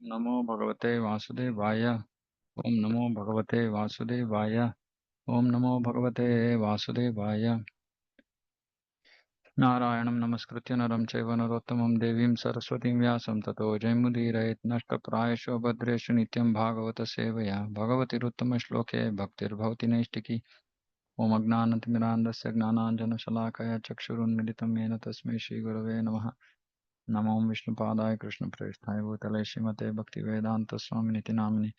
नमो भगवते वासुदेवाय। ओम नमो भगवते वासुदेवाय। ओम नमो भगवते वासुदेवाय। नारायणं नमस्कृत्य नरं चैव नरोत्तमं देवीं सरस्वतीं व्यासं ततो जयमुदीरयेत् नष्टप्रायेषु भद्रेषु नित्यं भागवत सेवया भगवतिरुत्तमश्लोके भक्तिर्भवति नैष्टिकी। ओम अज्ञानतिमिरान्धस्य ज्ञानाञ्जनशलाकया चक्षुरुन्मिलितं येन तस्मै श्रीगुरवे नमः। नमो विष्णुपादाय कृष्णप्रेष्ठाय भूतले श्रीमते भक्तिवेदान्तस्वामिनिति नामिने।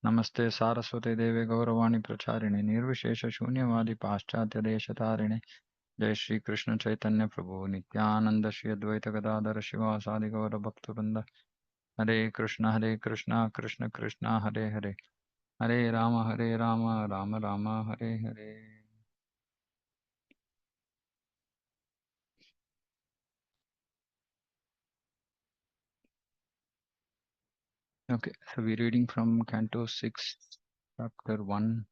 नमस्ते सारस्वते देवे गौरवाणी प्रचारिणे निर्विशेष शून्यवादी पाश्चात्य देशतारिणे। जय श्री कृष्ण चैतन्य प्रभु नित्यानंद श्री अद्वैत गदाधर शिवासादि गौर भक्तवृंद। हरे कृष्ण कृष्ण कृष्ण हरे हरे, हरे Ram Ram Ram Hare Hare. Okay, so we're reading from Canto 6, Chapter 1.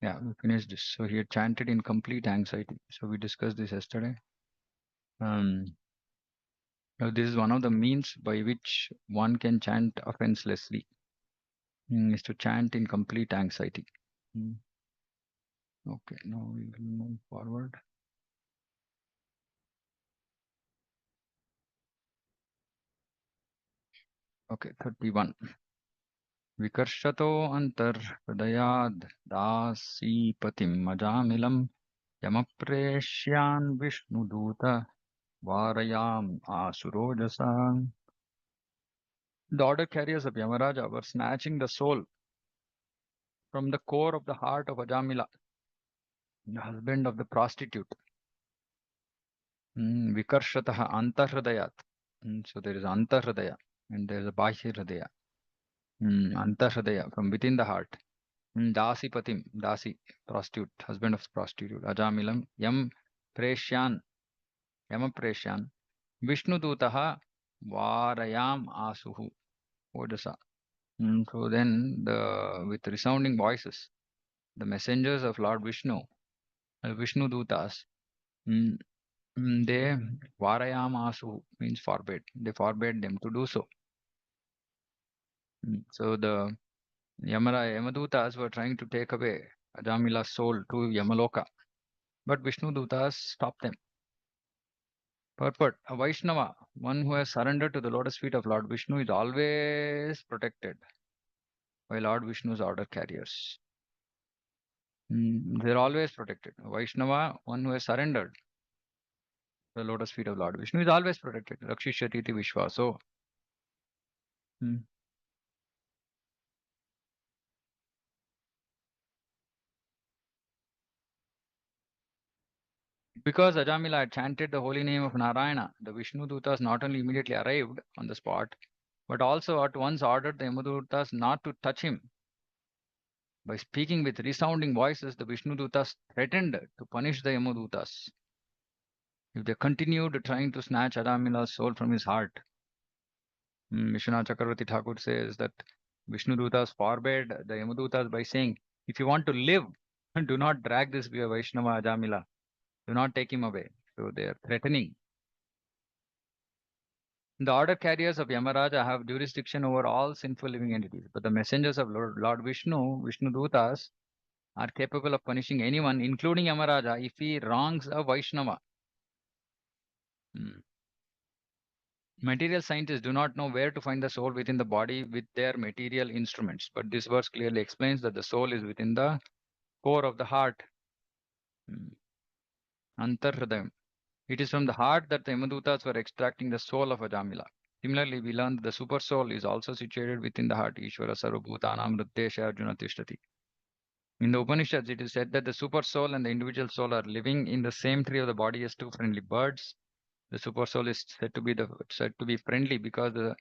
Yeah, we finished this. So he had chanted in complete anxiety. So we discussed this yesterday. This is one of the means by which one can chant offenselessly, is to chant in complete anxiety. Okay, now we will move forward. Okay, 31. Vikarshato antar hridayad dasipatim ajamilam yamapreshyan vishnuduta varayam asurojasa. The order carriers of Yamaraja were snatching the soul from the core of the heart of Ajamila, the husband of the prostitute. Vikarshataha antahridayat. So there is antahridaya and there is a bahya hridaya. Antahridaya, from within the heart. Dasi patim, dasi, prostitute, husband of prostitute. Ajamilam, yam preshyan, yama preshyan. Vishnu dutaha varayam asuhu. Odasa. So then, with resounding voices, the messengers of Lord Vishnu, Vishnu dutas, they varayam asuhu means forbade. They forbade them to do so. So the Yamadutas were trying to take away Ajamila's soul to Yamaloka, but Vishnu Dutas stopped them. Purport: a Vaishnava, one who has surrendered to the lotus feet of Lord Vishnu, is always protected by Lord Vishnu's order carriers. They're always protected. A Vaishnava, one who has surrendered to the lotus feet of Lord Vishnu, is always protected. Rakshishyati iti Vishwaso. Because Ajamila had chanted the holy name of Narayana, the Vishnu Dutas not only immediately arrived on the spot, but also at once ordered the Yamadutas not to touch him. By speaking with resounding voices, the Vishnu Dutas threatened to punish the Yamadutas if they continued trying to snatch Ajamila's soul from his heart. Vishwanath Chakravarti Thakur says that Vishnu Dutas forbade the Yamadutas by saying, if you want to live, do not drag this Vaishnava Ajamila. Do not take him away. So they are threatening. The order carriers of Yamaraja have jurisdiction over all sinful living entities, but the messengers of Lord Vishnu, Vishnu Dutas, are capable of punishing anyone, including Yamaraja, if he wrongs a Vaishnava. Material scientists do not know where to find the soul within the body with their material instruments, but this verse clearly explains that the soul is within the core of the heart. Antarhridayam. It is from the heart that the Yamadutas were extracting the soul of Ajamila. Similarly, we learn that the super soul is also situated within the heart. Ishvara sarvabhutanam hriddesha arjuna tishtati. In the Upanishads, it is said that the super soul and the individual soul are living in the same tree of the body as two friendly birds. The super soul is said to be friendly because the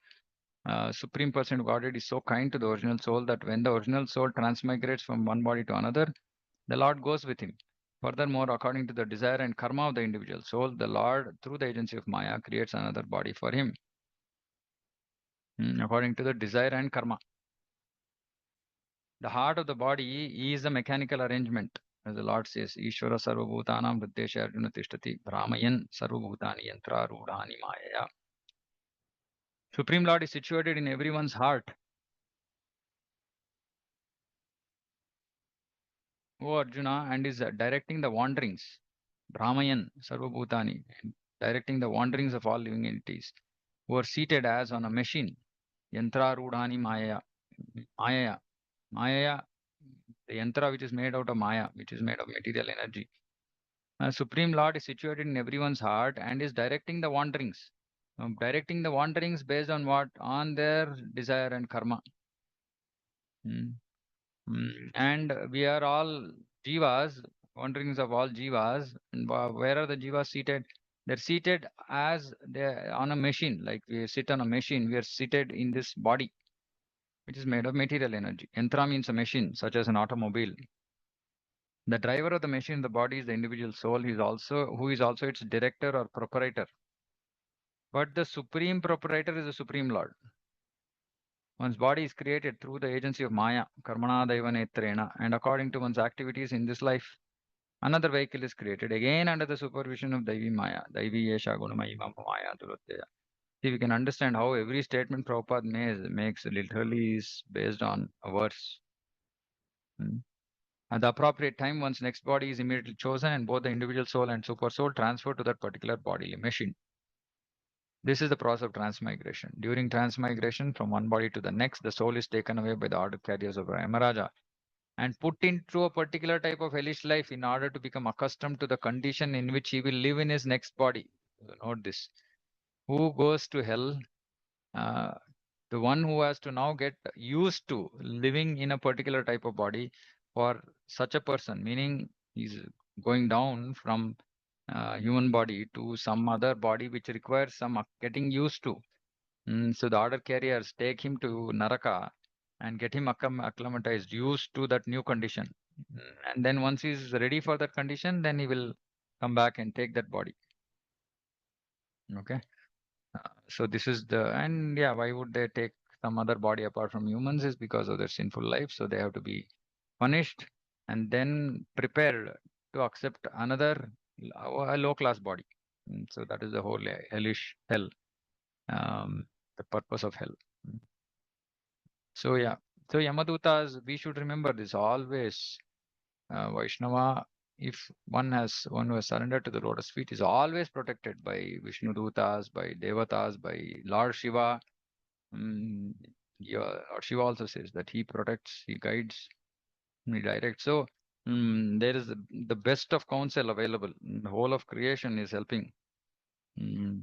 Supreme Person of Godhead is so kind to the original soul that when the original soul transmigrates from one body to another, the Lord goes with him. Furthermore, according to the desire and karma of the individual soul, the Lord, through the agency of Maya, creates another body for him. According to the desire and karma. The heart of the body is a mechanical arrangement As the Lord says, Ishvara Sarvabhutanam Hriddesha Arjuna Tishtati Brahmayan Sarvabhutani Yantra Rudhani Mayaya. Supreme Lord is situated in everyone's heart. O Arjuna, and is directing the wanderings. Brahmayan Sarvabhutani, directing the wanderings of all living entities, who are seated as on a machine. Yantra Rudhani Mayaya. Mayaya. Mayaya, the yantra which is made out of Maya, which is made of material energy. Supreme Lord is situated in everyone's heart and is directing the wanderings. Directing the wanderings based on what? On their desire and karma. Mm. And we are all jivas, wanderings of all jivas. And where are the jivas seated? They're seated as they on a machine, like we sit on a machine. We are seated in this body, which is made of material energy. Yantra means a machine, such as an automobile. The driver of the machine, the body, is the individual soul. Who is also its director or proprietor. But the supreme proprietor is the Supreme Lord. One's body is created through the agency of Maya, Karmana Daiva Netrena, and according to one's activities in this life. Another vehicle is created again under the supervision of Daivi Maya. Daivi Yesha Gunamayi Maya Durotteya. See, we can understand how every statement Prabhupada makes literally is based on a verse. At the appropriate time, one's next body is immediately chosen, and both the individual soul and super soul transfer to that particular bodily machine. This is the process of transmigration. During transmigration from one body to the next, the soul is taken away by the order carriers of Yamaraja and put into a particular type of hellish life in order to become accustomed to the condition in which he will live in his next body. So note this. Who goes to hell? Uh, the one who has to now get used to living in a particular type of body for such a person, meaning he's going down from human body to some other body which requires some getting used to. So the order carriers take him to Naraka and get him acclimatized, used to that new condition. And then once he's ready for that condition, then he will come back and take that body. Okay. So this is and yeah, why would they take some other body apart from humans is because of their sinful life. So they have to be punished and then prepared to accept another a low class body. So that is the whole hellish hell, the purpose of hell. So yeah, so Yamadutas, we should remember this always. Vaishnava, if one who has surrendered to the lotus feet, is always protected by Vishnu Dutas, by Devatas, by Lord Shiva. Mm, yeah, Lord Shiva also says that he protects, he guides, he directs. So there is the best of counsel available. The whole of creation is helping. Mm,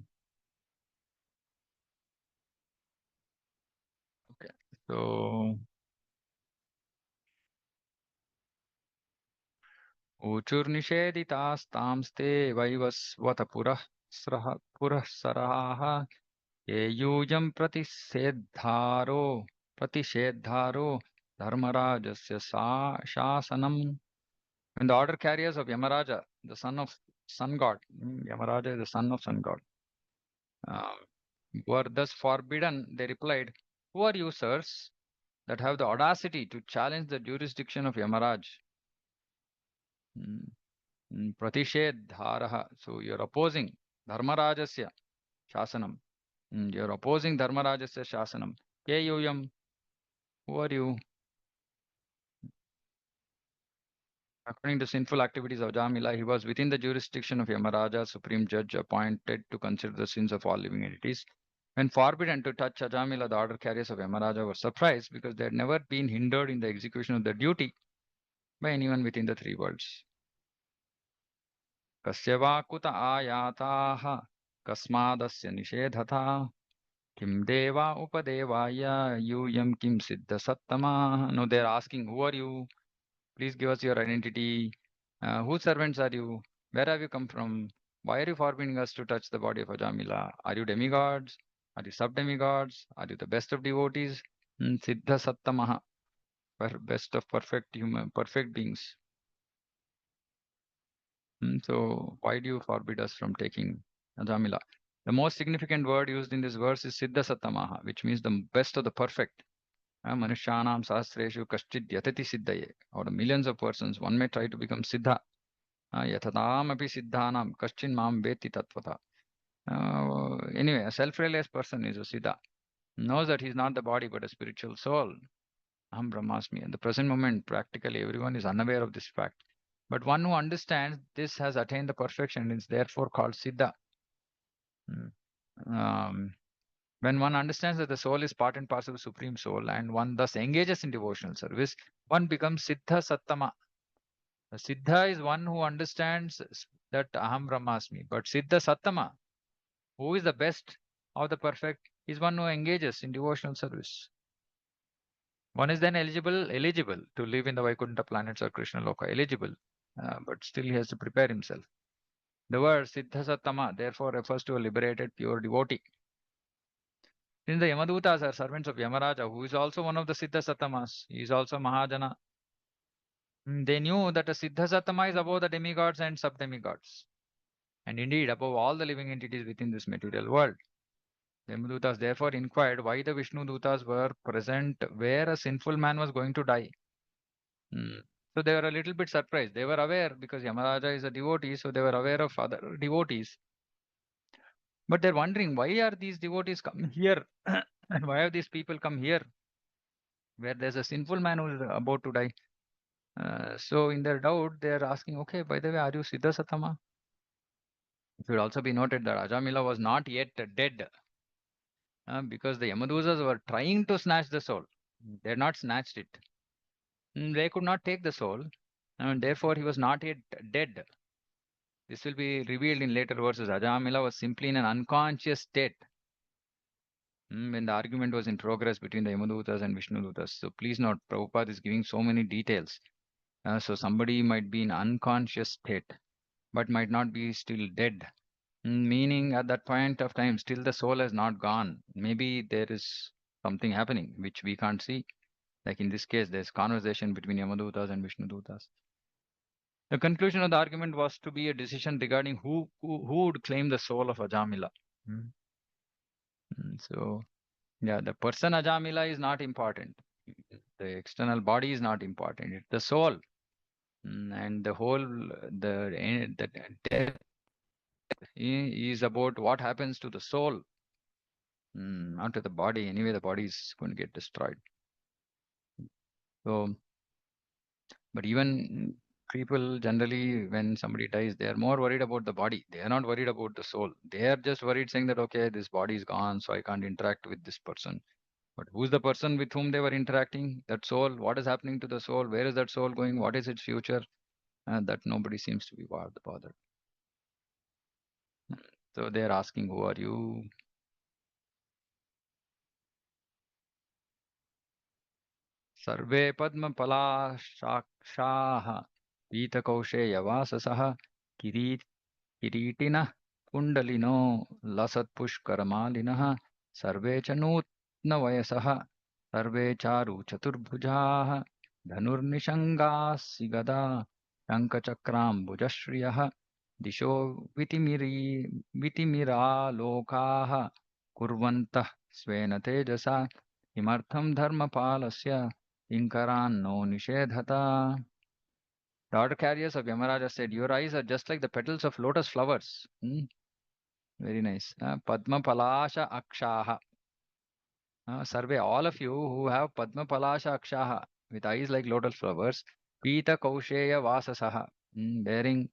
okay, so ऊचुर्निषेधितास्तांस्ते Vaivasvata पुरः सराः ये यूयं प्रतिषेद्धारो धर्मराजस्य शासनम्. When the order carriers of Yamaraja, the son of sun god, Yamaraja is the son of sun god, uh, were thus forbidden, they replied, "Who are you, sirs, that have the audacity to challenge the jurisdiction of Yamaraj?" Pratished So you're opposing Dharmarajasya Shasanam. You're opposing Dharmarajasya Shasanam. Ke yuyam, who are you? According to sinful activities of Ajamila, he was within the jurisdiction of Yamaraja, supreme judge appointed to consider the sins of all living entities. When forbidden to touch Ajamila, the order carriers of Yamaraja were surprised because they had never been hindered in the execution of their duty by anyone within the three worlds. Kasya va kuta ayataha kasmadasya nishedhata kim deva upadevaya yuyam kim siddha sattama. No, they're asking, who are you? Please give us your identity. Whose servants are you? Where have you come from? Why are you forbidding us to touch the body of Ajamila? Are you demigods? Are you sub-demigods? Are you the best of devotees? Siddha Sattamaha, best of perfect beings. So why do you forbid us from taking Ajamila? The most significant word used in this verse is Siddha Sattamaha, which means the best of the perfect. Manushanam sahasreshu kaschid yatati siddhaye. Out of millions of persons, one may try to become siddha. Yathatam api siddhanam kaschin mam veti tatvata. Anyway, a self-realized person is a siddha. Knows that he is not the body but a spiritual soul. Aham Brahmasmi. At the present moment, practically everyone is unaware of this fact. But one who understands this has attained the perfection and is therefore called Siddha. Mm. Um, when one understands that the soul is part and parcel of the Supreme Soul and one thus engages in devotional service, one becomes Siddha Sattama. The Siddha is one who understands that Aham Brahmasmi. But Siddha Sattama, who is the best of the perfect, is one who engages in devotional service. One is then eligible to live in the Vaikuntha planets or Krishna Loka, eligible, but still he has to prepare himself. The word Siddhasattama therefore refers to a liberated pure devotee. Since the Yamadutas are servants of Yamaraja, who is also one of the Siddhasattamas, he is also Mahajana. They knew that a Siddhasattama is above the demigods and sub-demigods, and indeed above all the living entities within this material world. The Yamadutas therefore inquired why the Vishnu Dutas were present where a sinful man was going to die. Mm. So they were a little bit surprised. They were aware because Yamaraja is a devotee, so they were aware of other devotees. But they're wondering why are these devotees come here and why have these people come here where there's a sinful man who is about to die. So in their doubt, they're asking, okay, by the way, are you Siddha Satama? It should also be noted that Ajamila was not yet dead because the Yamadusas were trying to snatch the soul. They had not snatched it. They could not take the soul and therefore he was not yet dead. This will be revealed in later verses. Ajamila was simply in an unconscious state when the argument was in progress between the Yamadutas and Vishnudutas. So please note, Prabhupada is giving so many details. So somebody might be in unconscious state, but might not be still dead. Meaning at that point of time, still the soul has not gone. Maybe there is something happening which we can't see. Like in this case, there's conversation between Yamadutas and Vishnudutas. The conclusion of the argument was to be a decision regarding who would claim the soul of Ajamila. Mm. So, yeah, the person Ajamila is not important. The external body is not important. It's the soul. And the whole, the death is about what happens to the soul, not to the body. Anyway, the body is going to get destroyed. So, but even people generally, when somebody dies, they are more worried about the body. They are not worried about the soul. They are just worried saying that, okay, this body is gone, so I can't interact with this person. But who's the person with whom they were interacting? That soul, what is happening to the soul? Where is that soul going? What is its future? That nobody seems to be bothered. So they are asking, who are you? सर्वे पद्मपलाशाक्षाः पीतकौशेयवाससः किरीट किरीटिनः कुण्डलिनो लसत्पुष्करमालिनः सर्वे च नूत्नवयसः सर्वे चारु चतुर्भुजाः धनुर्निषङ्गासि गदा शङ्खचक्राम्बुजश्रियः दिशो वितिमिरालोकाः कुर्वन्तः स्वेन तेजसा किमर्थं धर्मपालस्य किङ्करान्नो निषेधता. The order carriers of Yamaraja said, your eyes are just like the petals of lotus flowers. Very nice. Padma Palasha Akshaha. Survey all of you who have Padma Palasha Akshaha with eyes like lotus flowers. Pita Kausheya Vasasaha. Wearing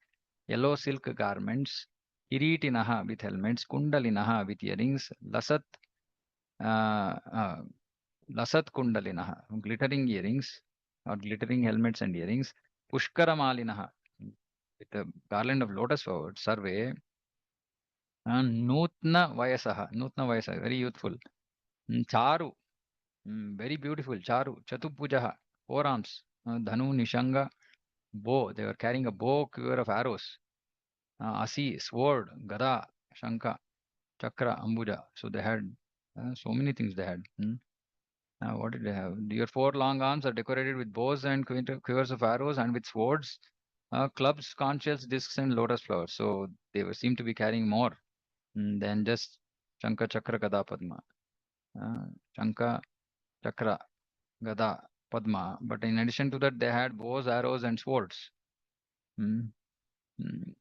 yellow silk garments. Kiritinaha with helmets. Kundalinaha with earrings. Uh, uh, Lasat Kundalinaha. Glittering earrings or glittering helmets and earrings. Pushkara Malinaha with a garland of lotus flowers. Survey. Nutna Vayasaha. Nutna Vayasaha. Very youthful. Charu. Very beautiful. Charu. Chatupujaha. Forearms. Dhanu, Nishanga. Bow. They were carrying a bow, quiver of arrows. Asi. Sword. Gada. Shanka. Chakra. Ambuja. So they had so many things they had. What did they have? Your four long arms are decorated with bows and quivers of arrows and with swords, clubs, conches, discs, and lotus flowers. So they were, seem to be carrying more than just Shanka, Chakra, Gada, Padma. Uh, Shanka, Chakra. Gada, Padma. But in addition to that, they had bows, arrows, and swords. Hmm. Hmm.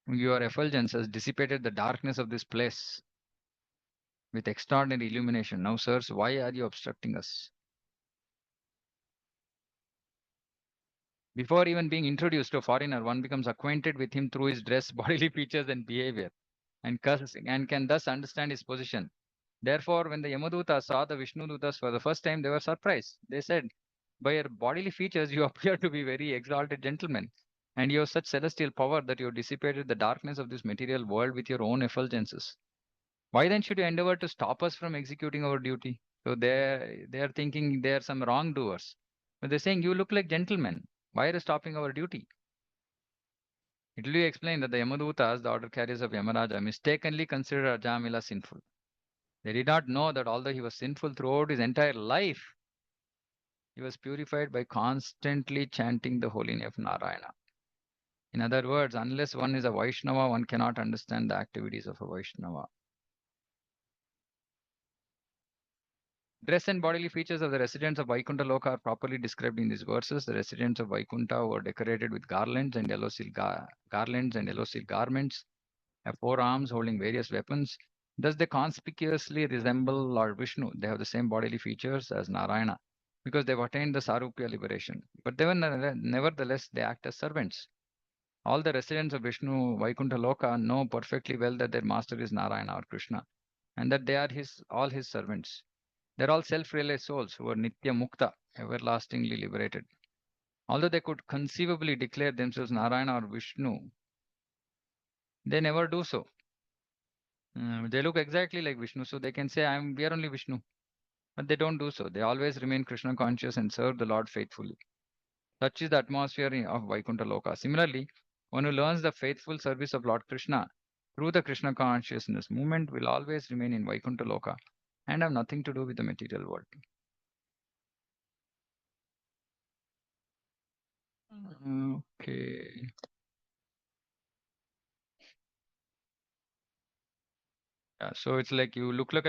Your effulgence has dissipated the darkness of this place with extraordinary illumination. Now, sirs, why are you obstructing us? Before even being introduced to a foreigner, one becomes acquainted with him through his dress, bodily features, and behavior, and can thus understand his position. Therefore, when the Yamadutas saw the Vishnudutas for the first time, they were surprised. They said, by your bodily features, you appear to be very exalted gentlemen, and you have such celestial power that you have dissipated the darkness of this material world with your own effulgences. Why then should you endeavor to stop us from executing our duty? So they are thinking they are some wrongdoers. But they're saying you look like gentlemen. Why are you stopping our duty? It will be explained that the Yamadutas, the order carriers of Yamaraja, mistakenly considered Ajamila sinful. They did not know that although he was sinful throughout his entire life, he was purified by constantly chanting the holy name of Narayana. In other words, unless one is a Vaishnava, one cannot understand the activities of a Vaishnava. Dress and bodily features of the residents of Vaikuntha Loka are properly described in these verses. The residents of Vaikuntha were decorated with garlands and yellow silk garments, have four arms holding various weapons. Thus, they conspicuously resemble Lord Vishnu. They have the same bodily features as Narayana because they've attained the Sarupya liberation. But they were nevertheless, they act as servants. All the residents of Vishnu Vaikuntha Loka know perfectly well that their master is Narayana or Krishna and that they are all his servants. They're all self-realized souls who are Nitya Mukta, everlastingly liberated. Although they could conceivably declare themselves Narayana or Vishnu, they never do so. They look exactly like Vishnu, so they can say, we are only Vishnu. But they don't do so. They always remain Krishna conscious and serve the Lord faithfully. Such is the atmosphere of Vaikuntha Loka. Similarly, one who learns the faithful service of Lord Krishna through the Krishna consciousness movement will always remain in Vaikuntha Loka and have nothing to do with the material world. Okay. Yeah, so it's like you look like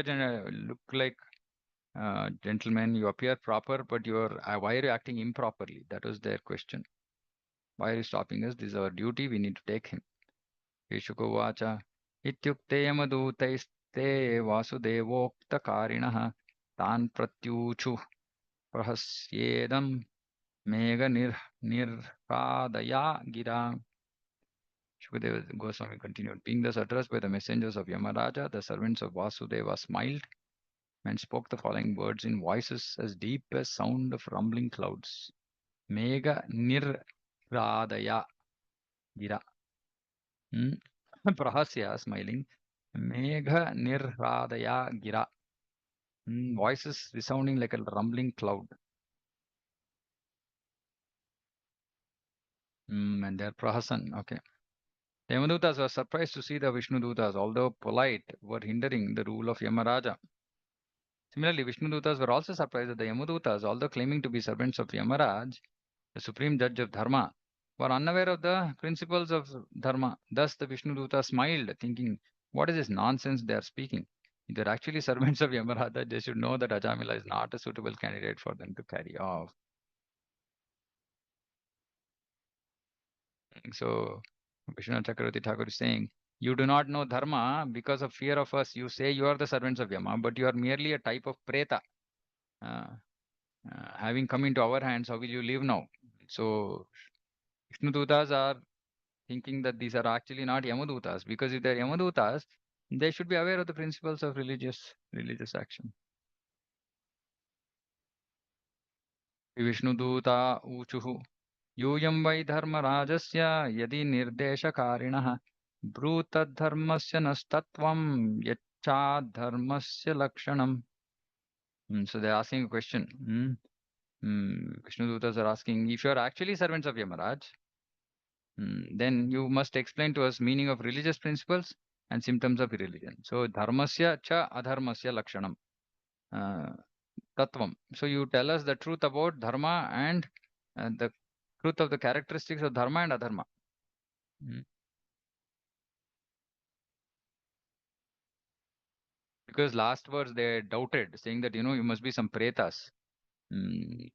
gentleman. You appear proper, but why are you acting improperly? That was their question. Why are you stopping us? This is our duty. We need to take him. Keshukovacha ityukte yamadutaiste vasudevoktakariणः तान् प्रत्यूचु प्रहस्येदं मेघ निर्पादया gira. Shukadeva Goswami continued, being thus addressed by the messengers of Yamaraja, the servants of Vasudeva smiled and spoke the following words in voices as deep as sound of rumbling clouds. Mega nirradaya gira. Prahasya, smiling. Megha nirradaya gira. Voices resounding like a rumbling cloud. And they're Prahasan. Okay. The Yamadutas were surprised to see the Vishnudutas, although polite, were hindering the rule of Yamaraja. Similarly, Vishnudutas were also surprised that the Yamadutas, although claiming to be servants of Yamaraj, the supreme judge of Dharma, were unaware of the principles of Dharma. Thus, the Vishnuduta smiled, thinking, what is this nonsense they are speaking? If they are actually servants of Yamaraja, they should know that Ajamila is not a suitable candidate for them to carry off. So, Vishnu Chakravarti Thakur is saying, you do not know Dharma because of fear of us. You say you are the servants of Yama, but you are merely a type of Preta. Uh, having come into our hands, how will you live now? So, Vishnudutas are thinking that these are actually not Yamadutas, because if they're Yamadutas, they should be aware of the principles of religious action. Vishnuduta uchuhu यूयं वै धर्मराजस्य यदि निर्देशकारिणः ब्रूतद्धर्मस्य नस्तत्त्वं यच्चाद्धर्मस्य लक्षणम्. So they're asking a question. Vishnudutas are asking, if you are actually servants of Yamaraj, then you must explain to us meaning of religious principles and symptoms of irreligion. So dharmasya cha adharmasya lakshanam. Uh, Tattvam. So you tell us the truth about dharma and the truth of the characteristics of dharma and adharma. Mm. Because last verse they doubted, saying that you must be some pretas.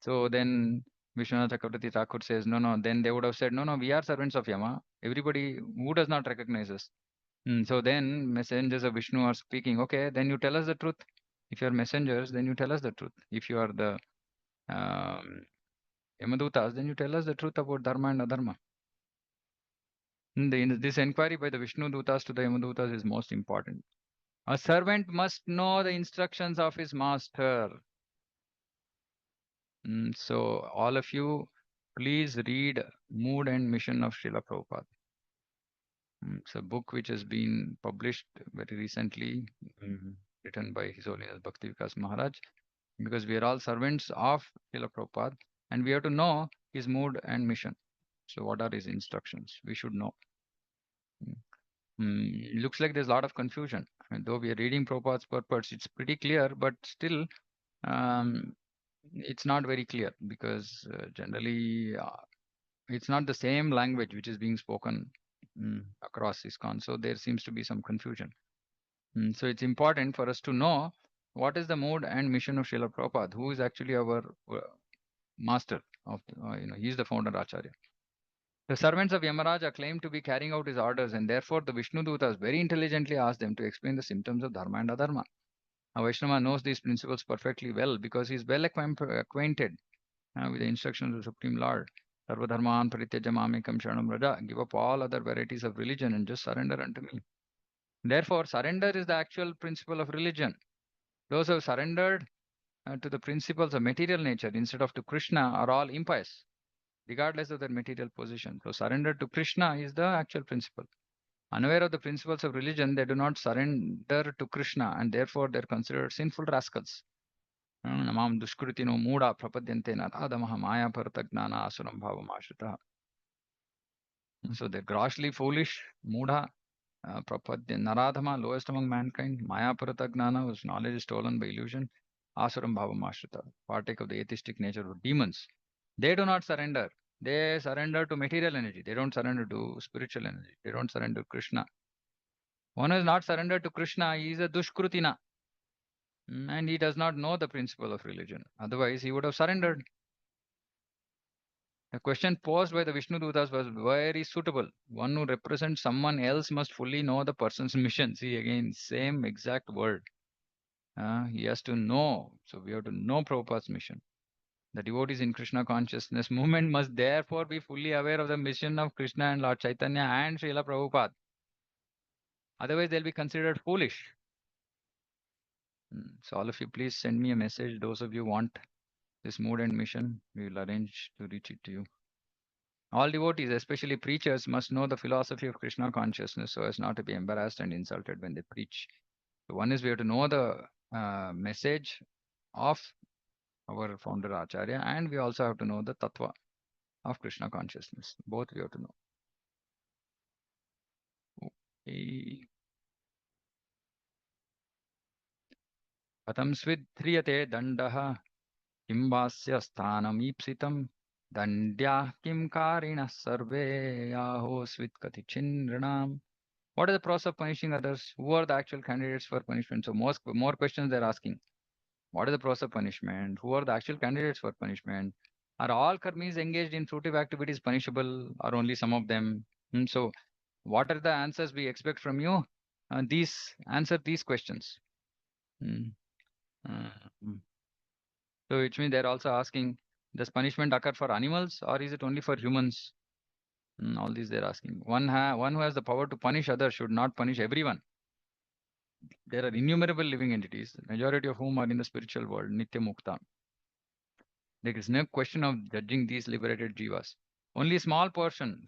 So then Vishwanath Chakravarti Thakur says, no, no. Then they would have said, no, no, we are servants of Yama. Everybody who does not recognize us. So then messengers of Vishnu are speaking. Okay, then you tell us the truth. If you are messengers, then you tell us the truth. If you are the um, Yamadutas, then you tell us the truth about Dharma and Adharma. This inquiry by the Vishnu Dutas to the Yamadutas is most important. A servant must know the instructions of his master. So all of you, please read Mood and Mission of Srila Prabhupada. It's a book which has been published very recently, written by His Holiness Bhakti Vikas Maharaj, because we are all servants of Srila Prabhupada and we have to know his mood and mission. So what are his instructions? We should know. Looks like there's a lot of confusion. And though we are reading Prabhupada's purpose, it's pretty clear, but still um, it's not very clear because generally it's not the same language which is being spoken across ISKCON. So there seems to be some confusion. So it's important for us to know what is the mood and mission of Srila Prabhupada, who is actually our master of, he is the founder Acharya. The servants of Yamaraja claim to be carrying out his orders, and therefore the Vishnu Dutas very intelligently asked them to explain the symptoms of Dharma and Adharma. A Vaishnava knows these principles perfectly well because he is well acquainted with the instructions of the Supreme Lord. Sarvadharman parityaja mamekam sharanam raja. Give up all other varieties of religion and just surrender unto me. Therefore, surrender is the actual principle of religion. Those who have surrendered to the principles of material nature instead of to Krishna are all impious, regardless of their material position. So surrender to Krishna is the actual principle. Unaware of the principles of religion, they do not surrender to Krishna and therefore they are considered sinful rascals. Namam dushkritino mooda prapadyante naradamaha maya paratagnana asuram bhavam ashrita. So they're grossly foolish, mooda, prapadya, naradhama, lowest among mankind, maya paratagnana, whose knowledge is stolen by illusion, asuram bhavam ashrita, partake of the atheistic nature of demons. They do not surrender. They surrender to material energy. They don't surrender to spiritual energy. They don't surrender to Krishna. One who is not surrendered to Krishna, he is a dushkrutina. And he does not know the principle of religion. Otherwise, he would have surrendered. The question posed by the Vishnu Dutas was very suitable. One who represents someone else must fully know the person's mission. See, again, same exact word. He has to know. So we have to know Prabhupada's mission. The devotees in Krishna consciousness movement must therefore be fully aware of the mission of Krishna and Lord Chaitanya and Srila Prabhupada. Otherwise, they'll be considered foolish. So all of you, please send me a message. Those of you want this mood and mission, we will arrange to reach it to you. All devotees, especially preachers, must know the philosophy of Krishna consciousness so as not to be embarrassed and insulted when they preach. So one is we have to know the message of our founder Acharya, and we also have to know the tattva of Krishna consciousness. Both we have to know. Okay. Katham svidhriyate dandaha kimbasya sthanam ipsitam dandya kim karina sarve yaho svitkati chinranam. What is the process of punishing others? Who are the actual candidates for punishment? So more questions they're asking. What is the process of punishment? Who are the actual candidates for punishment? Are all karmis engaged in fruitive activities punishable or only some of them? So what are the answers we expect from you? Answer these questions. Mm, uh, mm. So which means they're also asking, does punishment occur for animals or is it only for humans? All these they're asking. One who has the power to punish others should not punish everyone. There are innumerable living entities, majority of whom are in the spiritual world, Nitya Mukta. There is no question of judging these liberated jivas. Only a small fraction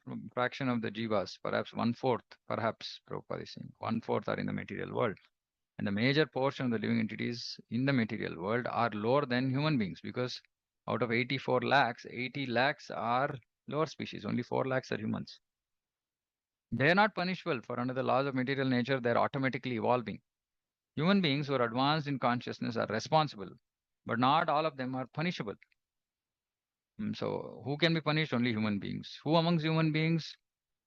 of the jivas, perhaps one-fourth, perhaps, Prabhupada is saying, one-fourth are in the material world. And the major portion of the living entities in the material world are lower than human beings because out of 84 lakhs, 80 lakhs are lower species. Only 4 lakhs are humans. They are not punishable, for under the laws of material nature, they are automatically evolving. Human beings who are advanced in consciousness are responsible, but not all of them are punishable. So, who can be punished? Only human beings. Who amongst human beings?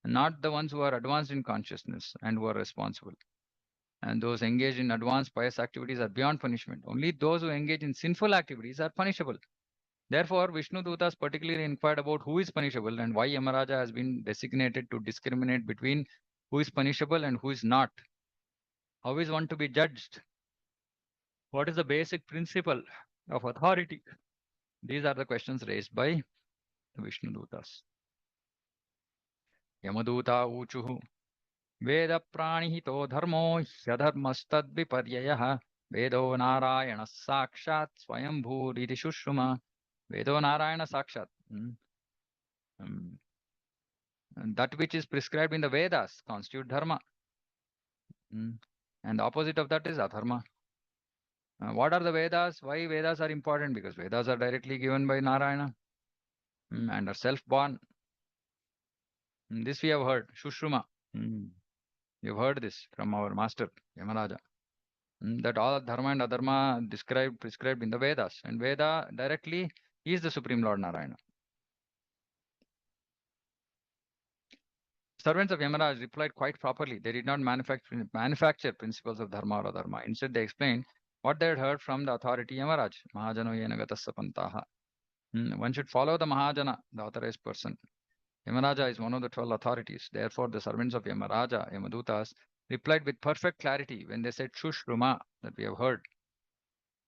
Not the ones who are advanced in consciousness and who are responsible. And those engaged in advanced pious activities are beyond punishment. Only those who engage in sinful activities are punishable. Therefore, Vishnu Dutas particularly inquired about who is punishable and why Yamaraja has been designated to discriminate between who is punishable and who is not. How is one to be judged? What is the basic principle of authority? These are the questions raised by the Vishnu Dutas. Yamaduta Uchuhu Veda Pranihito Dharmo Hyadharmastad Viparyayah Vedo Narayana Sakshat Swayambhuriti Shushuma Vedo Narayana Sakshat. Um, and that which is prescribed in the Vedas constitute dharma. Mm. And the opposite of that is adharma. What are the Vedas? Why Vedas are important? Because Vedas are directly given by Narayana and are self-born. This we have heard. Shushruma. Mm. You've heard this from our master, Yamaraja. That all dharma and adharma prescribed in the Vedas. And Veda directly is the Supreme Lord Narayana. Servants of Yamaraj replied quite properly. They did not manufacture principles of dharma or adharma. Instead, they explained what they had heard from the authority Yamaraj. Mahajano yena gatassa pantaha. One should follow the Mahajana, the authorized person. Yamaraja is one of the 12 authorities. Therefore, the servants of Yamaraja, Yamadutas, replied with perfect clarity when they said Shushruma, that we have heard.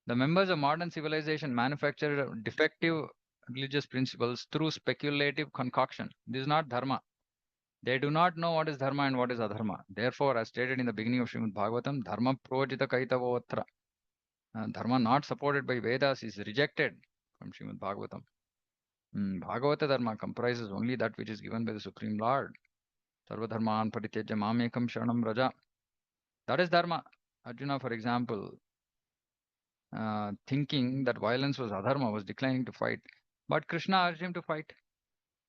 The members of modern civilization manufacture defective religious principles through speculative concoction. This is not dharma. They do not know what is dharma and what is adharma. Therefore, as stated in the beginning of Srimad Bhagavatam, dharma projita kaitavotra. Dharma not supported by Vedas is rejected from Srimad Bhagavatam. Bhagavata dharma comprises only that which is given by the Supreme Lord. Sarva dharman parityaja mamekam sharanam raja. That is dharma. Arjuna, for example, thinking that violence was adharma, was declining to fight. But Krishna urged him to fight.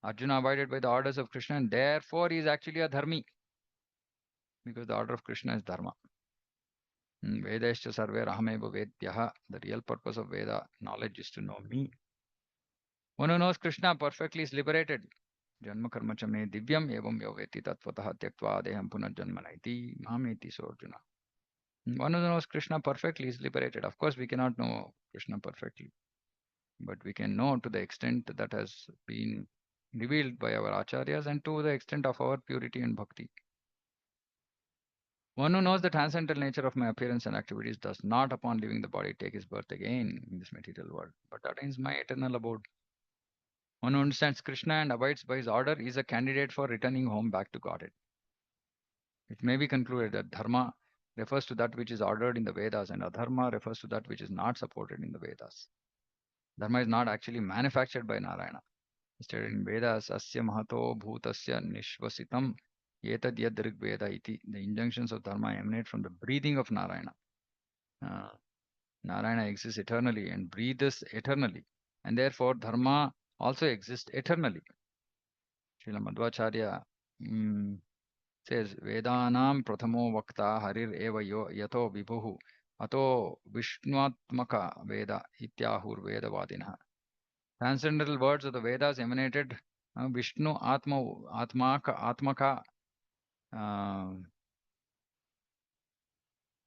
Arjuna abided by the orders of Krishna and therefore he is actually a dharmi because the order of Krishna is dharma. Vedascha sarver ahameva vedyaha. The real purpose of Veda knowledge is to know me. One who knows Krishna perfectly is liberated. Janma karma cha me divyam evam yoveti tatvatah tyaktva deham punarjanmanaiti mameti so Arjuna. One who knows Krishna perfectly is liberated. Of course, we cannot know Krishna perfectly, but we can know to the extent that has been revealed by our acharyas and to the extent of our purity and bhakti. One who knows the transcendental nature of my appearance and activities does not, upon leaving the body, take his birth again in this material world, but attains my eternal abode. One who understands Krishna and abides by his order is a candidate for returning home back to Godhead. It may be concluded that dharma refers to that which is ordered in the Vedas and adharma refers to that which is not supported in the Vedas. Dharma is not actually manufactured by Narayana. Stated in Vedas, asya mahato bhutasya nishvasitam etad yad Veda iti. The injunctions of dharma emanate from the breathing of Narayana. Narayana exists eternally and breathes eternally, and therefore dharma also exists eternally. Srila Madhvacharya says, Vedanam prathamo vakta harir eva yato vibhuhu ato vishnuatmaka veda ityahur vedavadinah. Transcendental words of the Vedas emanated Vishnu Atmaka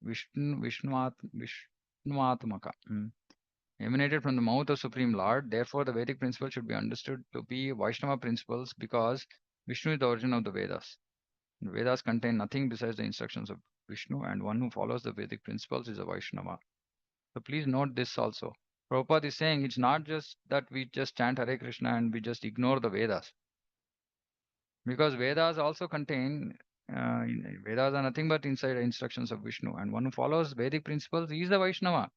Vishnuatmaka emanated from the mouth of Supreme Lord. Therefore, the Vedic principles should be understood to be Vaishnava principles because Vishnu is the origin of the Vedas. The Vedas contain nothing besides the instructions of Vishnu, and one who follows the Vedic principles is a Vaishnava. So please note this also. Prabhupada is saying it's not just that we just chant Hare Krishna and we just ignore the Vedas. Because Vedas also contain, Vedas are nothing but inside instructions of Vishnu, and one who follows Vedic principles is a Vaishnava.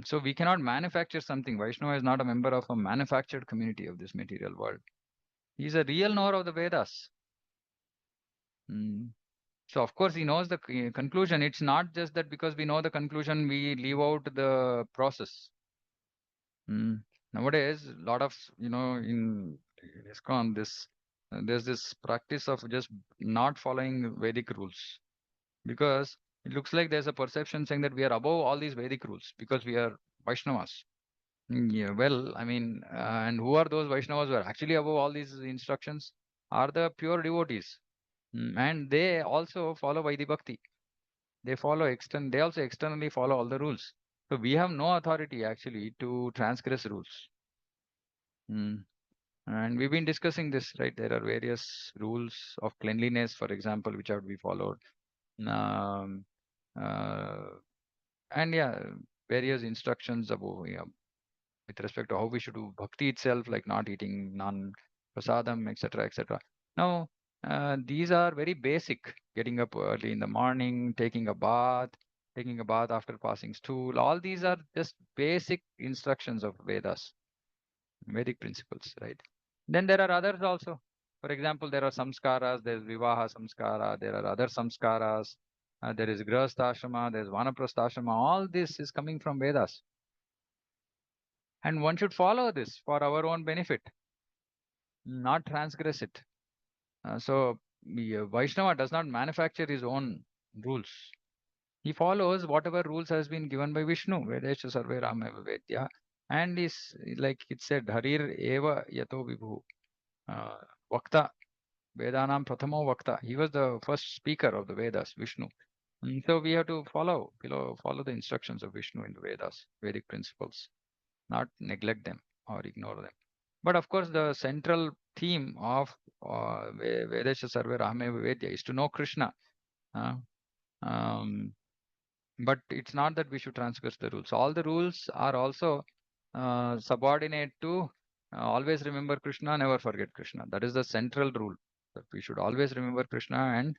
So we cannot manufacture something. Vaishnava is not a member of a manufactured community of this material world. He is a real knower of the Vedas. So of course he knows the conclusion. It's not just that because we know the conclusion, we leave out the process. Nowadays, a lot of, in ISKCON, there's this practice of just not following Vedic rules because it looks like there's a perception saying that we are above all these Vedic rules because we are Vaishnavas. Yeah, well, I mean, and who are those Vaishnavas who are actually above all these instructions? Are the pure devotees. And they also follow Vaidhi Bhakti. They also externally follow all the rules. So we have no authority actually to transgress rules. Mm. And we've been discussing this, right? There are various rules of cleanliness, for example, which have to be followed. Um, uh, and yeah, various instructions about, with respect to how we should do bhakti itself, like not eating non prasadam, etc., etc. Now, these are very basic. Getting up early in the morning, taking a bath after passing stool. All these are just basic instructions of Vedas, Vedic principles, right? Then there are others also. For example, there are samskaras. There's vivaha samskara. There are other samskaras. There is grihastha there's vanaprastha. All this is coming from Vedas. And one should follow this for our own benefit, not transgress it. Vaishnava does not manufacture his own rules. He follows whatever rules has been given by Vishnu, Vedesha Sarve Rama Vedya, and is like it said, Harir Eva Yato Vibhu, uh, Vakta, Vedanam Prathamo Vakta. He was the first speaker of the Vedas, Vishnu. So we have to follow the instructions of Vishnu in the Vedas, Vedic principles, not neglect them or ignore them. But of course, the central theme of Vedesha Sarve Rahame Vedya is to know Krishna. Uh, um, but it's not that we should transgress the rules. All the rules are also subordinate to always remember Krishna, never forget Krishna. That is the central rule. That we should always remember Krishna and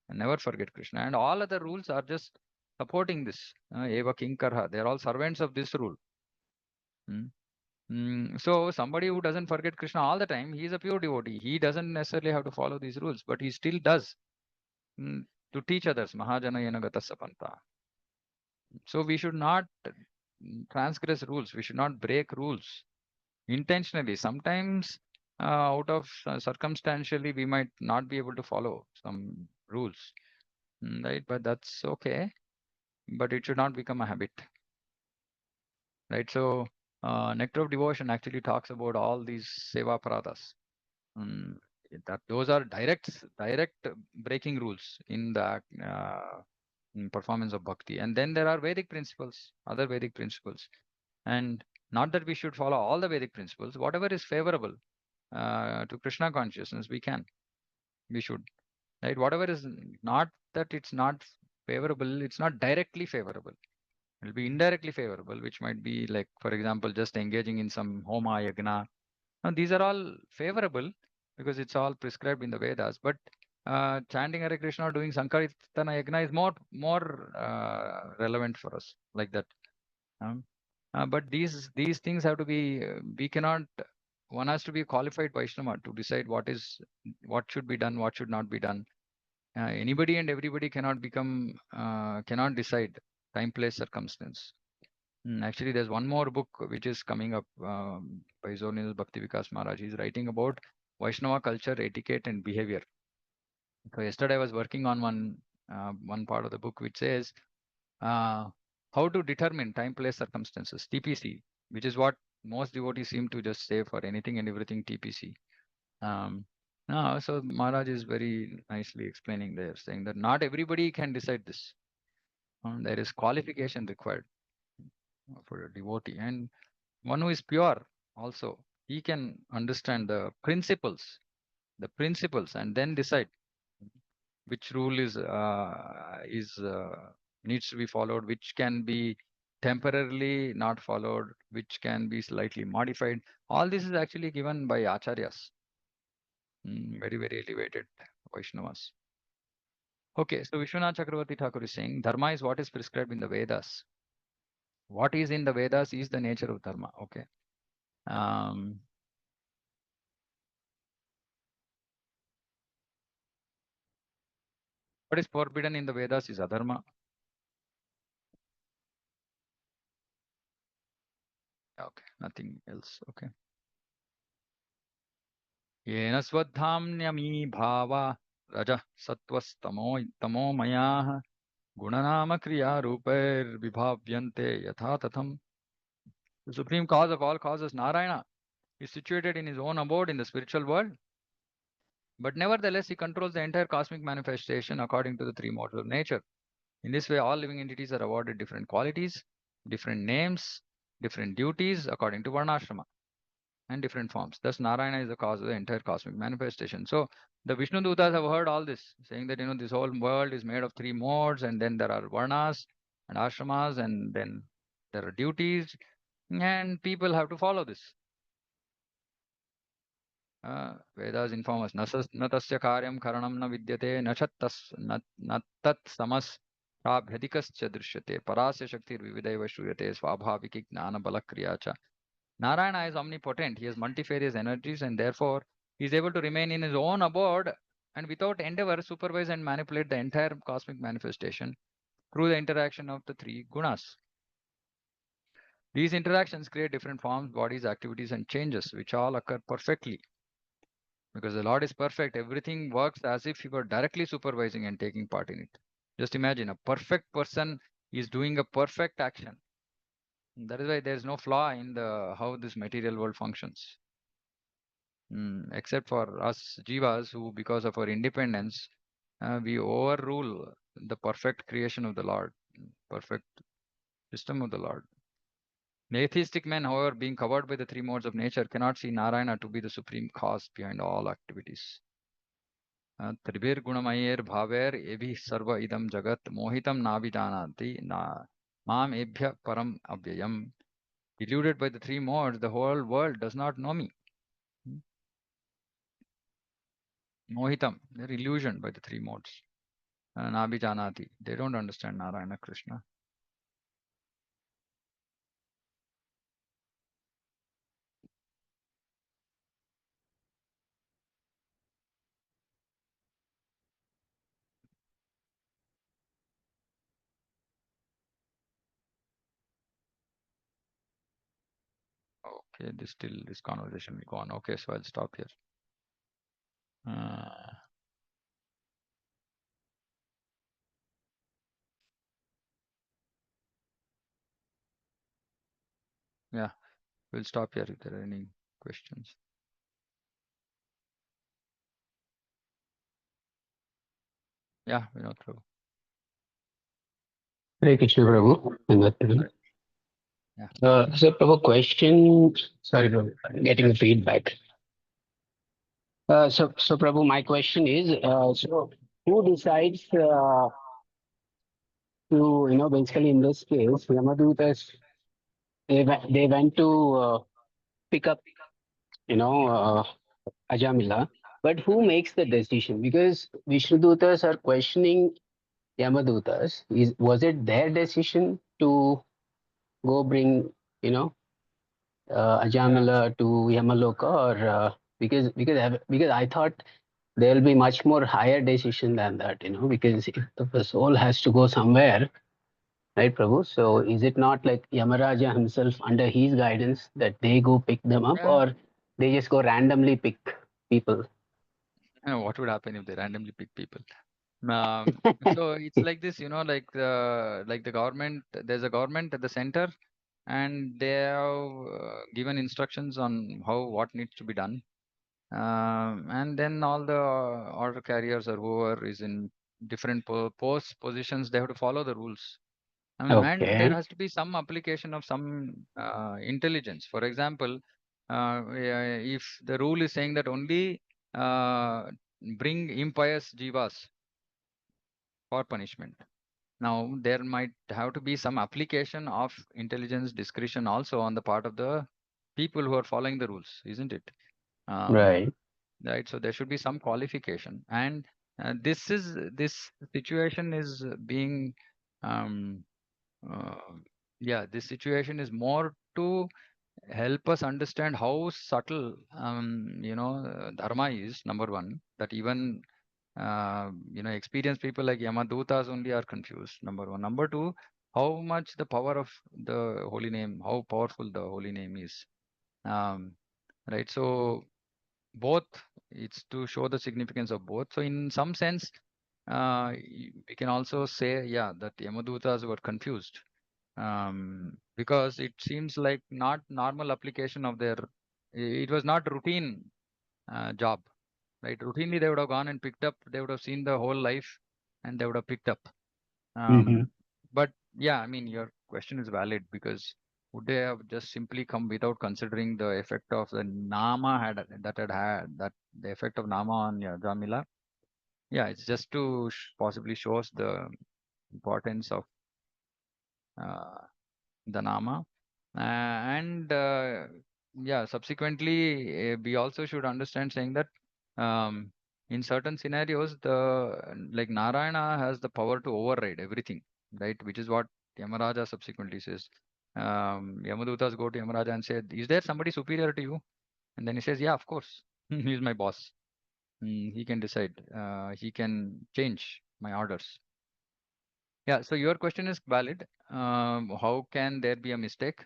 never forget Krishna. And all other rules are just supporting this. Eva Kinkarha. They are all servants of this rule. Hmm. So somebody who doesn't forget Krishna all the time, he is a pure devotee. He doesn't necessarily have to follow these rules, but he still does mm, to teach others. Mahajana Yanagata Sapanta. So we should not transgress rules. We should not break rules intentionally. Sometimes, out of circumstantially, we might not be able to follow some rules, right? But that's okay. But it should not become a habit, right? So, Nectar of Devotion actually talks about all these seva paradas. Mm, that those are direct breaking rules in the performance of bhakti. And then there are Vedic principles, other Vedic principles. And not that we should follow all the Vedic principles, whatever is favorable to Krishna consciousness, we should, right? Whatever is not that it's not favorable, it's not directly favorable. It'll be indirectly favorable, which might be like, for example, just engaging in some homa yagna. Now, these are all favorable because it's all prescribed in the Vedas. But chanting Hare Krishna or doing Sankirtana Yagna is more relevant for us, like that. Um, but these things have to be. We cannot. One has to be a qualified Vaishnava to decide what should be done, what should not be done. Anybody and everybody cannot decide time, place, circumstance. Actually, there's one more book which is coming up by His Holiness Bhakti Vikas Maharaj. He's writing about Vaishnava culture, etiquette, and behavior. So yesterday I was working on one part of the book which says uh, how to determine time, place, circumstances, TPC, which is what most devotees seem to just say for anything and everything TPC. So Maharaj is very nicely explaining there, saying that not everybody can decide this. There is qualification required for a devotee, and one who is pure also, he can understand the principles, and then decide which rule is needs to be followed, which can be temporarily not followed, which can be slightly modified. All this is actually given by acharyas, very very elevated Vaishnavas. Okay, so Vishwanath Chakravarti Thakur is saying dharma is what is prescribed in the Vedas. What is in the Vedas is the nature of dharma. Okay. Um, what is forbidden in the Vedas is adharma. Okay, nothing else. Okay. येन स्वधाम्यमी भावा रजः सत्त्वस्तमो तमोमयाः गुणनामक्रियारूपैर्विभाव्यन्ते यथा तथम्. The supreme cause of all causes, Narayana, is situated in his own abode in the spiritual world, but nevertheless he controls the entire cosmic manifestation according to the three modes of nature. In this way, all living entities are awarded different qualities different names, different duties according to Varnashrama and different forms. Thus, Narayana is the cause of the entire cosmic manifestation. So, the Vishnu Dutas have heard all this, saying that this whole world is made of three modes, and then there are Varnas and Ashramas, and then there are duties, and people have to follow this. Vedas inform us, na tasya karyam karanam na vidyate, na tat samas prabhyadikascha drishyate, parasya shaktir vividaiva shruyate, swabhaviki gnana balakriya cha. Narayana is omnipotent. He has multifarious energies, and therefore he is able to remain in his own abode and without endeavor supervise and manipulate the entire cosmic manifestation through the interaction of the three gunas. These interactions create different forms, bodies, activities, and changes, which all occur perfectly. Because the Lord is perfect, everything works as if He were directly supervising and taking part in it. Just imagine a perfect person is doing a perfect action. That is why there is no flaw in the how this material world functions. Except for us jivas, who because of our independence, we overrule the perfect creation of the Lord, perfect system of the Lord. The atheistic men, however, being covered by the three modes of nature, cannot see Narayana to be the supreme cause behind all activities. त्रिभिर्गुणमयैर् भावैर् एभिः serve idam jagat mohitam navijanati na mam ebhya param avyayam. Deluded by the three modes, the whole world does not know me. Mohitam, they're illusioned by the three modes. Nabijanati, they don't understand Narayana Krishna. Okay, this conversation will go on. Okay, so I'll stop here. Yeah, we'll stop here if there are any questions. Yeah, Vinod Prabhu. Hare Krishna Prabhu. Yeah. So Prabhu, question. Sorry, Prabhu, I'm getting feedback. So Prabhu, my question is, so who decides to, basically in this case, Yamadutas, they went to pick up, you know, uh, Ajamila, but who makes the decision? Because Vishnudutas are questioning Yamadutas. Was it their decision to go bring, you know, Yeah. Ajamila to Yamaloka, or because I thought there will be much more higher decision than that, because if the soul has to go somewhere, right, Prabhu? So is it not like Yamaraja himself under his guidance that they go pick them up, Yeah. or they just go randomly pick people? What would happen if they randomly pick people? So it's like this, like the government. There's a government at the center, and they have given instructions on how what needs to be done. And then all the order carriers or whoever is in different posts positions, they have to follow the rules. And there Okay, has to be some application of some intelligence. For example, if the rule is saying that only uh, bring impious jivas for punishment. Now, there might have to be some application of intelligence discretion also on the part of the people who are following the rules, isn't it? Um, right. right. So there should be some qualification, and this situation is being um, uh, yeah, this situation is more to help us understand how subtle dharma is, number one, that even experienced people like Yamadutas only are confused, number one. Number two, how much the power of the holy name, how powerful the holy name is. Um, right. So both, it's to show the significance of both. So in some sense, we can also say, yeah, that Yamadutas were confused, because it seems like not normal application of their, it was not routine job, right? Routinely, they would have gone and picked up, they would have seen the whole life and they would have picked up. Mm-hmm. Um, But yeah, I mean, your question is valid because would they have just simply come without considering the effect of the Nama had that the effect of Nama on Jamila? Yeah, it's just to possibly shows the importance of uh, the Nama. And yeah, subsequently, we also should understand saying that in certain scenarios, like Narayana has the power to override everything, right? Which is what Yamaraja subsequently says. Yamadutas go to Yamaraja and say, "Is there somebody superior to you?" And then he says, "Yeah, of course, he's my boss. He can decide. He can change my orders." Yeah, so your question is valid. How can there be a mistake?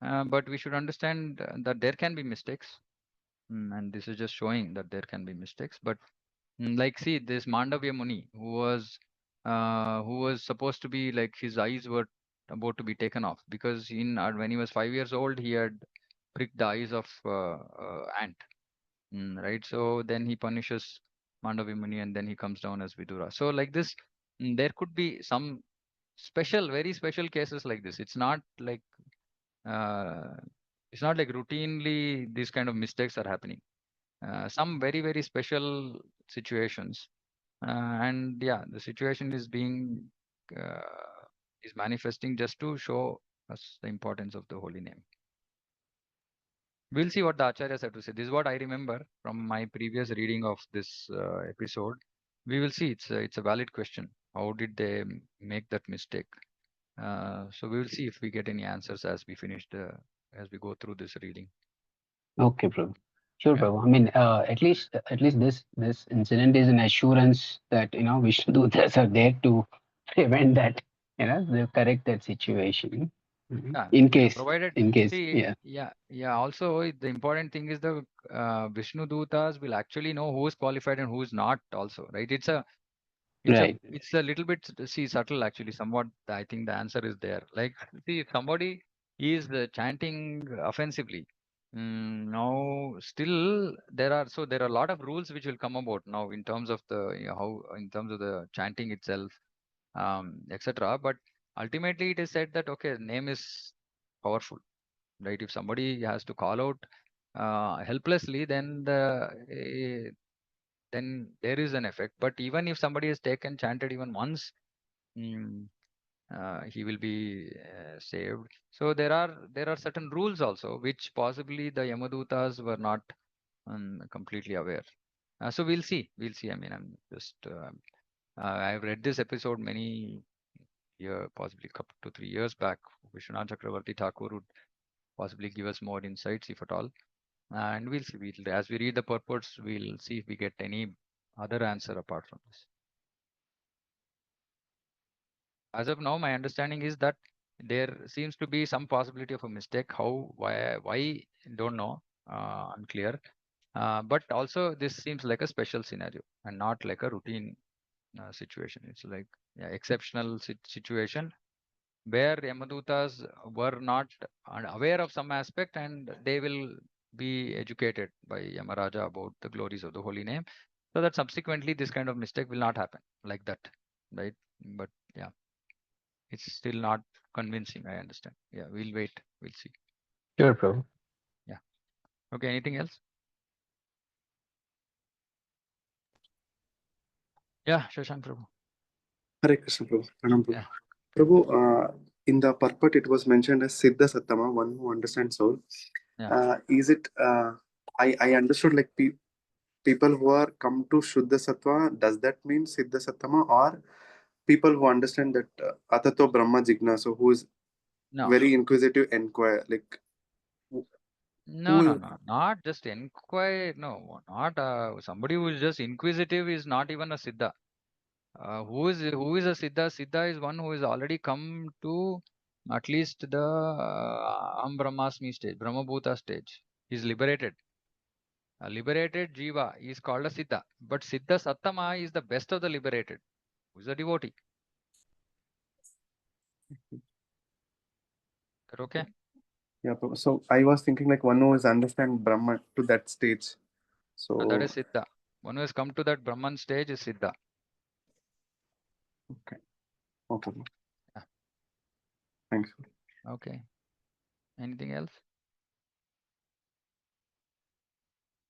But we should understand that there can be mistakes. And this is just showing that there can be mistakes. But like, see, this Mandavya Muni, who was supposed to be like his eyes were about to be taken off because when he was 5 years old, he had pricked the eyes of ant, right? So then he punishes Mandavya Muni, and then he comes down as Vidura. So like this, there could be some very special cases like this. Uh, it's not like routinely these kind of mistakes are happening. Some very special situations, and yeah, the situation is manifesting just to show us the importance of the holy name. We'll see what the acharyas have to say. This is what I remember from my previous reading of this episode. We will see. It's a valid question. How did they make that mistake? So we will see if we get any answers as we go through this reading. Okay, Prabhu. Sure, Yeah, Prabhu. I mean, at least this incident is an assurance that Vishnudutas are there to prevent that, they correct that situation. Mhm. yeah. In Yeah, case, provided, in case, see, yeah, yeah. Also, the important thing is the Vishnu Dutas will actually know who is qualified and who is not. Also, right? right, It's a little bit subtle actually. Somewhat, I think the answer is there. Like, see, if somebody is chanting offensively. Now, still there are a lot of rules which will come about now in terms of how in terms of the chanting itself, etc. But ultimately, it is said that okay, name is powerful, right? If somebody has to call out helplessly, then there is an effect. But even if somebody has taken chanted even once, mm, he will be saved. So there are certain rules also which possibly the Yamadutas were not completely aware. So we'll see. We'll see. I mean, I've read this episode possibly couple to 3 years back. Vishwanath Chakravarti Thakur would possibly give us more insights, if at all. And we'll see. As we read the purports, we'll see if we get any other answer apart from this. As of now, my understanding is that there seems to be some possibility of a mistake. How, why, don't know. Unclear. But also, this seems like a special scenario and not like a routine situation. It's like, yeah, exceptional situation where Yamadutas were not aware of some aspect, and they will be educated by Yamaraja about the glories of the holy name, so that subsequently this kind of mistake will not happen like that, right? But yeah, it's still not convincing. I understand. Yeah, we'll wait. We'll see. sure, Prabhu. Yeah. Okay. Anything else? Yeah, Shashank Prabhu. Hare Krishna, Prabhu. Pranam, Prabhu. Yeah. Prabhu, in the purport, it was mentioned as Siddha Sattama, one who understands soul. Yeah. Is it, I understood like people who are come to Shuddha Sattva, does that mean Siddha Sattama, or people who understand that Atato Brahma Jignaso, who is No. very inquisitive, inquire, like who, No, no, who no, not just inquire. No, not somebody who is just inquisitive is not even a siddha. Who is a siddha? Siddha is one who is already come to at least the Brahmasmi stage, Brahmabhuta stage. He's liberated. A liberated jiva is called a siddha. But siddha sattama is the best of the liberated, who is a devotee. That okay? yeah, Prabhu. So I was thinking like one who is understand Brahma to that stage. No, that So, is siddha. One who has come to that Brahman stage is siddha. okay, okay. Yeah. Thanks. Okay. Anything else?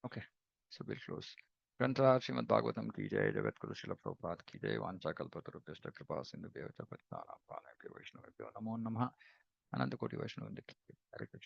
Okay. So we'll close. ग्रंथराज Shrimad Bhagavatam की जय, जगत गुरु शिल प्रभुपाद की जय, वांछा कल्पतरुभ्यश्च कृपा सिंधुभ्यो च पतितानां पावनेभ्यो वैष्णवेभ्यो नमो नमः। अनंत कोटि वैष्णव वृंद की जय। हरे कृष्ण।